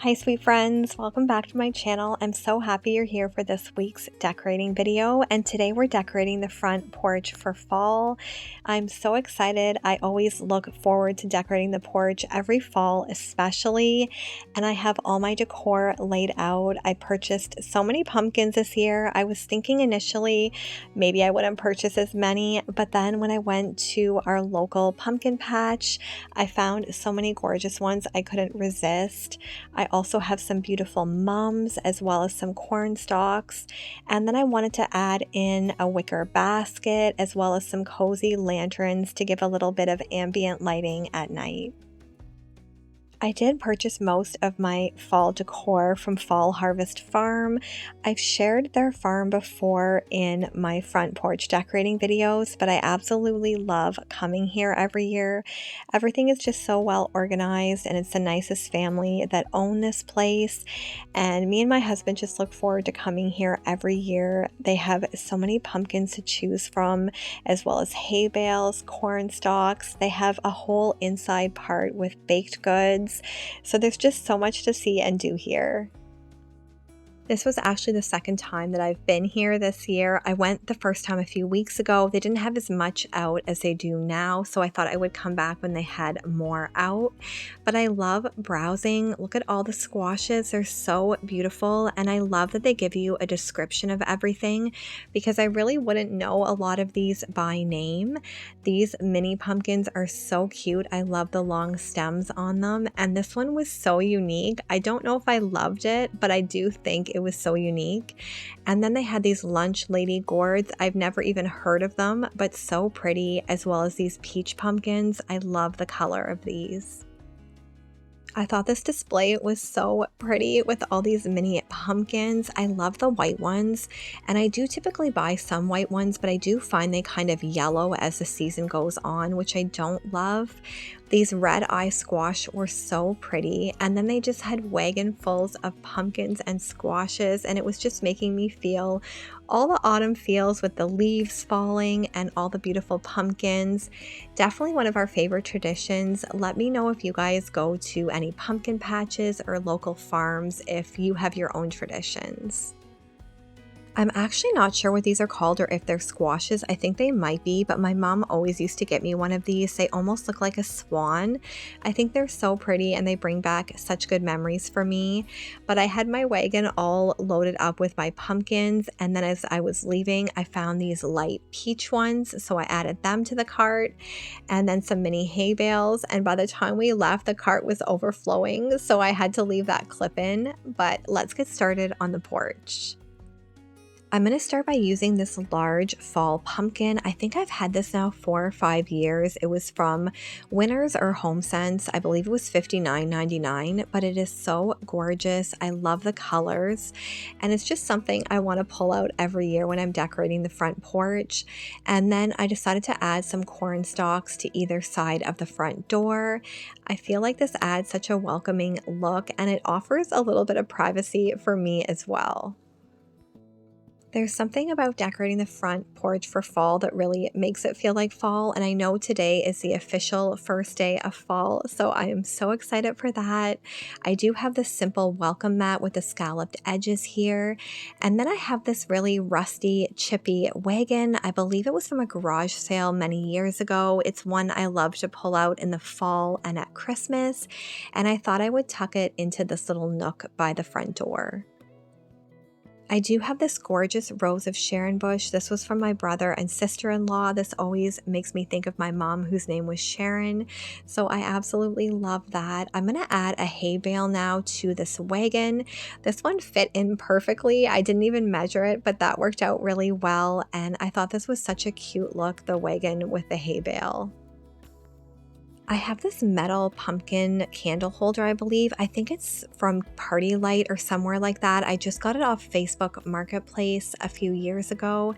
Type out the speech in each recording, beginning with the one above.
Hi sweet friends, welcome back to my channel. I'm so happy you're here for this week's decorating video, and today we're decorating the front porch for fall. I'm so excited. I always look forward to decorating the porch every fall especially, and I have all my decor laid out. I purchased so many pumpkins this year. I was thinking initially maybe I wouldn't purchase as many, but then when I went to our local pumpkin patch, I found so many gorgeous ones I couldn't resist. I also have some beautiful mums as well as some corn stalks. And then I wanted to add in a wicker basket as well as some cozy lanterns to give a little bit of ambient lighting at night. I did purchase most of my fall decor from Fall Harvest Farm. I've shared their farm before in my front porch decorating videos, but I absolutely love coming here every year. Everything is just so well organized, and it's the nicest family that own this place. And me and my husband just look forward to coming here every year. They have so many pumpkins to choose from, as well as hay bales, corn stalks. They have a whole inside part with baked goods. So there's just so much to see and do here. This was actually the second time that I've been here this year. I went the first time a few weeks ago. They didn't have as much out as they do now, so I thought I would come back when they had more out. But I love browsing. Look at all the squashes. They're so beautiful, and I love that they give you a description of everything because I really wouldn't know a lot of these by name. These mini pumpkins are so cute. I love the long stems on them, and this one was so unique. I don't know if I loved it, but I do think it was so unique. And then they had these lunch lady gourds. I've never even heard of them, but so pretty, as well as these peach pumpkins. I love the color of these. I thought this display was so pretty with all these mini pumpkins. I love the white ones, and I do typically buy some white ones, but I do find they kind of yellow as the season goes on, which I don't love. These red eye squash were so pretty, and then they just had wagonfuls of pumpkins and squashes, and it was just making me feel all the autumn feels with the leaves falling and all the beautiful pumpkins. Definitely one of our favorite traditions. Let me know if you guys go to any pumpkin patches or local farms if you have your own traditions. I'm actually not sure what these are called or if they're squashes. I think they might be, but my mom always used to get me one of these. They almost look like a swan. I think they're so pretty and they bring back such good memories for me. But I had my wagon all loaded up with my pumpkins, and then as I was leaving, I found these light peach ones, so I added them to the cart, and then some mini hay bales, and by the time we left, the cart was overflowing, so I had to leave that clip in. But let's get started on the porch. I'm going to start by using this large fall pumpkin. I think I've had this now 4 or 5 years. It was from Winners or HomeSense. I believe it was $59.99, but it is so gorgeous. I love the colors, and it's just something I want to pull out every year when I'm decorating the front porch. And then I decided to add some corn stalks to either side of the front door. I feel like this adds such a welcoming look, and it offers a little bit of privacy for me as well. There's something about decorating the front porch for fall that really makes it feel like fall, and I know today is the official first day of fall, so I am so excited for that. I do have this simple welcome mat with the scalloped edges here, and then I have this really rusty, chippy wagon. I believe it was from a garage sale many years ago. It's one I love to pull out in the fall and at Christmas, and I thought I would tuck it into this little nook by the front door. I do have this gorgeous rose of Sharon bush. This was from my brother and sister-in-law. This always makes me think of my mom, whose name was Sharon. So I absolutely love that. I'm going to add a hay bale now to this wagon. This one fit in perfectly. I didn't even measure it, but that worked out really well. And I thought this was such a cute look, the wagon with the hay bale. I have this metal pumpkin candle holder, I believe. I think it's from Party Light or somewhere like that. I just got it off Facebook Marketplace a few years ago,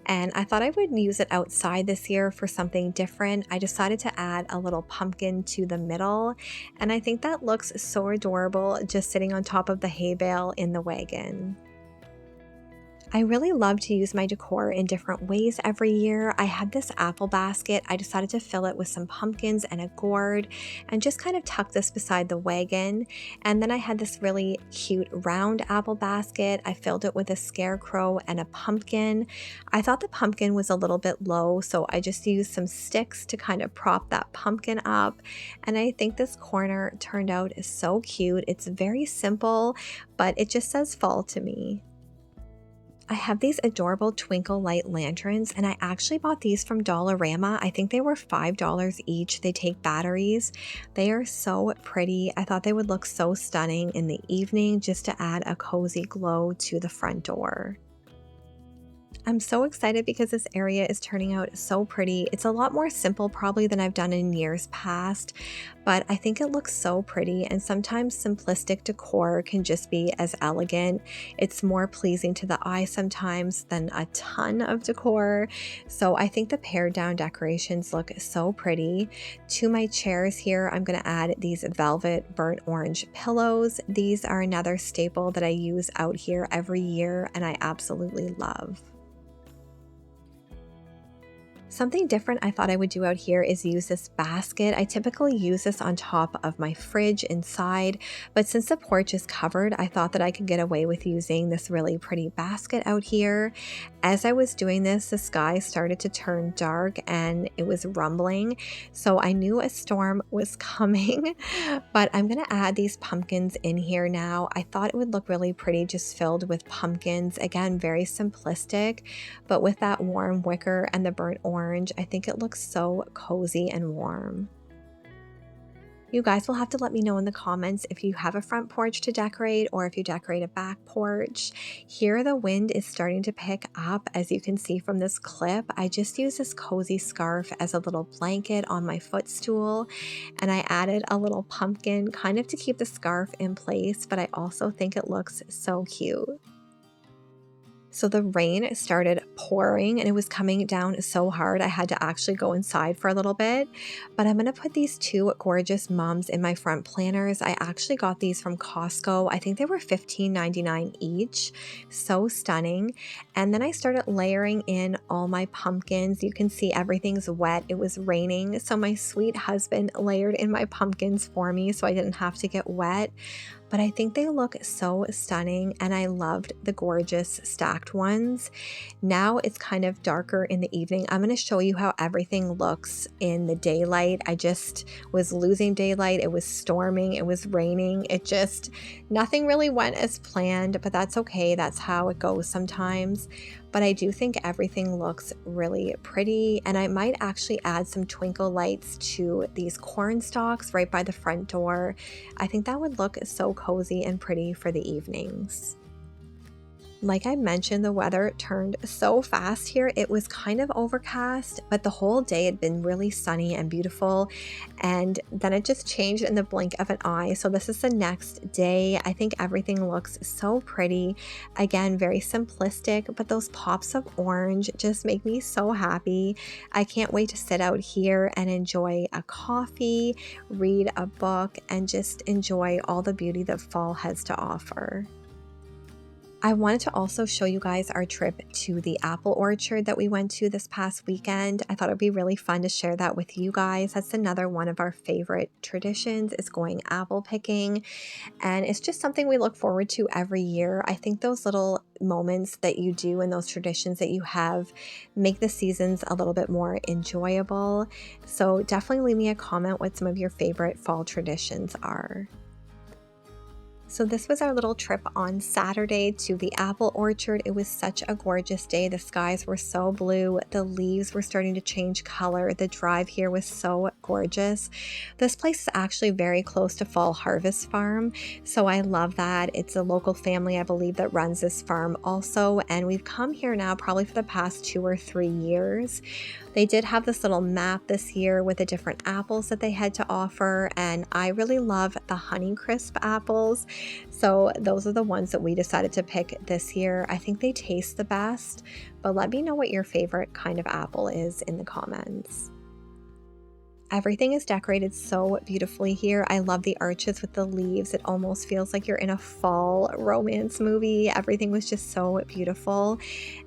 and I thought I would use it outside this year for something different. I decided to add a little pumpkin to the middle, and I think that looks so adorable just sitting on top of the hay bale in the wagon. I really love to use my decor in different ways every year. I had this apple basket. I decided to fill it with some pumpkins and a gourd and just kind of tuck this beside the wagon. And then I had this really cute round apple basket. I filled it with a scarecrow and a pumpkin. I thought the pumpkin was a little bit low, so I just used some sticks to kind of prop that pumpkin up. And I think this corner turned out so cute. It's very simple, but it just says fall to me. I have these adorable twinkle light lanterns, and I actually bought these from Dollarama. I think they were $5 each. They take batteries. They are so pretty. I thought they would look so stunning in the evening just to add a cozy glow to the front door. I'm so excited because this area is turning out so pretty. It's a lot more simple probably than I've done in years past, but I think it looks so pretty, and sometimes simplistic decor can just be as elegant. It's more pleasing to the eye sometimes than a ton of decor. So I think the pared down decorations look so pretty. To my chairs here, I'm going to add these velvet burnt orange pillows. These are another staple that I use out here every year and I absolutely love. Something different I thought I would do out here is use this basket. I typically use this on top of my fridge inside, but since the porch is covered, I thought that I could get away with using this really pretty basket out here. As I was doing this, the sky started to turn dark and it was rumbling, so I knew a storm was coming, but I'm going to add these pumpkins in here now. I thought it would look really pretty just filled with pumpkins. Again, very simplistic, but with that warm wicker and the burnt orange, I think it looks so cozy and warm. You guys will have to let me know in the comments if you have a front porch to decorate or if you decorate a back porch. Here the wind is starting to pick up, as you can see from this clip. I just used this cozy scarf as a little blanket on my footstool, and I added a little pumpkin kind of to keep the scarf in place, but I also think it looks so cute. So the rain started pouring and it was coming down so hard I had to actually go inside for a little bit. But I'm going to put these two gorgeous mums in my front planters. I actually got these from Costco. I think they were $15.99 each. So stunning. And then I started layering in all my pumpkins. You can see everything's wet. It was raining. So my sweet husband layered in my pumpkins for me so I didn't have to get wet. But I think they look so stunning, and I loved the gorgeous stacked ones. Now it's kind of darker in the evening. I'm going to show you how everything looks in the daylight. I just was losing daylight. It was storming. It was raining. Nothing really went as planned, but that's okay. That's how it goes sometimes. But I do think everything looks really pretty, and I might actually add some twinkle lights to these corn stalks right by the front door. I think that would look so cozy and pretty for the evenings. Like I mentioned, the weather turned so fast here. It was kind of overcast, but the whole day had been really sunny and beautiful. And then it just changed in the blink of an eye. So this is the next day. I think everything looks so pretty. Again, very simplistic, but those pops of orange just make me so happy. I can't wait to sit out here and enjoy a coffee, read a book, and just enjoy all the beauty that fall has to offer. I wanted to also show you guys our trip to the apple orchard that we went to this past weekend. I thought it would be really fun to share that with you guys. That's another one of our favorite traditions, is going apple picking. And it's just something we look forward to every year. I think those little moments that you do and those traditions that you have make the seasons a little bit more enjoyable. So definitely leave me a comment what some of your favorite fall traditions are. So this was our little trip on Saturday to the apple orchard. It was such a gorgeous day. The skies were so blue. The leaves were starting to change color. The drive here was so gorgeous. This place is actually very close to Fall Harvest Farm, so I love that. It's a local family, I believe, that runs this farm also, and we've come here now probably for the past 2 or 3 years. They did have this little map this year with the different apples that they had to offer, and I really love the Honeycrisp apples. So those are the ones that we decided to pick this year. I think they taste the best, but let me know what your favorite kind of apple is in the comments. Everything is decorated so beautifully here. I love the arches with the leaves. It almost feels like you're in a fall romance movie. Everything was just so beautiful.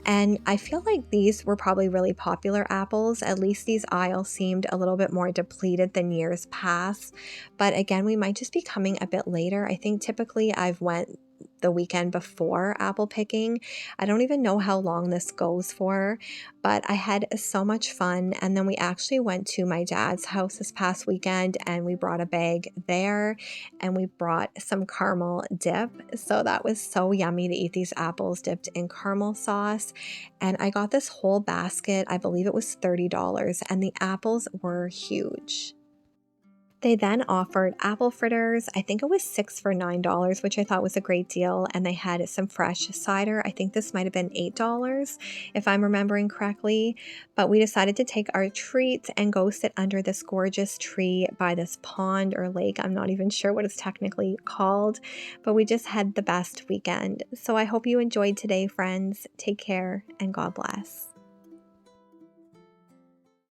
And I feel like these were probably really popular apples. At least these aisles seemed a little bit more depleted than years past. But again, we might just be coming a bit later. I think typically I've went the weekend before apple picking. I don't even know how long this goes for, but I had so much fun. And then we actually went to my dad's house this past weekend and we brought a bag there and we brought some caramel dip. So that was so yummy to eat these apples dipped in caramel sauce. And I got this whole basket. I believe it was $30 and the apples were huge. They then offered apple fritters. I think it was 6 for $9, which I thought was a great deal. And they had some fresh cider. I think this might have been $8 if I'm remembering correctly. But we decided to take our treats and go sit under this gorgeous tree by this pond or lake. I'm not even sure what it's technically called, but we just had the best weekend. So I hope you enjoyed today, friends. Take care and God bless.